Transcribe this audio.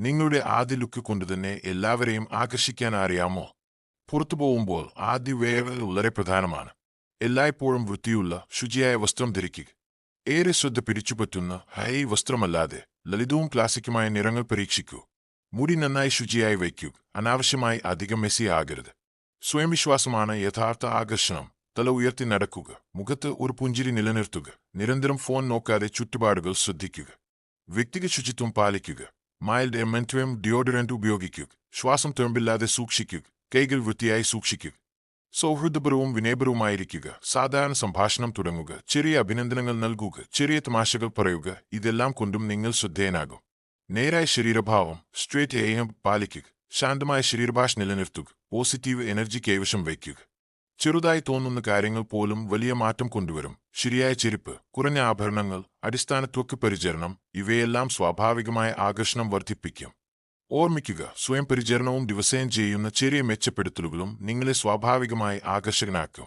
നിങ്ങളുടെ ആദ്യ ലുക്ക് കൊണ്ടുതന്നെ എല്ലാവരെയും ആകർഷിക്കാൻ അറിയാമോ? പുറത്തു പോകുമ്പോൾ ആദ്യ വേഗത വളരെ പ്രധാനമാണ്. എല്ലായ്പ്പോഴും വൃത്തിയുള്ള ശുചിയായ വസ്ത്രം ധരിക്കുക. ഏറെ ശ്രദ്ധ പിടിച്ചുപറ്റുന്ന ഹൈ വസ്ത്രമല്ലാതെ ലളിതവും ക്ലാസിക്കുമായ നിറങ്ങൾ പരീക്ഷിക്കൂ. മുടി നന്നായി ശുചിയായി വയ്ക്കൂ. അനാവശ്യമായി അധികം മെസ്സി ആകരുത്. സ്വയം വിശ്വാസമാണ് യഥാർത്ഥ ആകർഷണം. തല ഉയർത്തി നടക്കുക. മുഖത്ത് ഒരു പുഞ്ചിരി നിലനിർത്തുക. നിരന്തരം ഫോൺ നോക്കാതെ ചുറ്റുപാടുകൾ ശ്രദ്ധിക്കുക. വ്യക്തിഗത ശുചിത്വം പാലിക്കുക. മൈൽഡ് എമെന്റവും ഡിയോഡറന്റ് ഉപയോഗിക്കുക. ശ്വാസം തുറമ്പില്ലാതെ സൂക്ഷിക്കുക. കൈകൾ വൃത്തിയായി സൂക്ഷിക്കുക. സൗഹൃദപരവും വിനയപരവുമായിരിക്കുക. സാധാരണ സംഭാഷണം തുടങ്ങുക. ചെറിയ അഭിനന്ദനങ്ങൾ നൽകുക. ചെറിയ തമാശകൾ പറയുക. ഇതെല്ലാം കൊണ്ടും നിങ്ങൾ ശ്രദ്ധേയനാകും. നേരായ ശരീരഭാവം സ്ട്രേറ്റ് എയം പാലിക്കുക. ശാന്തമായ ശരീരഭാഷ നിലനിർത്തുക. പോസിറ്റീവ് എനർജി കൈവശം വയ്ക്കുക. ചെറുതായി തോന്നുന്ന കാര്യങ്ങൾ പോലും വലിയ മാറ്റം കൊണ്ടുവരും. ശരിയായ ചെരുപ്പ്, കുറഞ്ഞ ആഭരണങ്ങൾ, അടിസ്ഥാന ത്വക്ക് പരിചരണം ഇവയെല്ലാം സ്വാഭാവികമായ ആകർഷണം വർദ്ധിപ്പിക്കും. ഓർമ്മിക്കുക, സ്വയം പരിചരണവും ദിവസേന ചെയ്യുന്ന ചെറിയ മെച്ചപ്പെടുത്തലുകളും നിങ്ങളെ സ്വാഭാവികമായി ആകർഷകനാക്കും.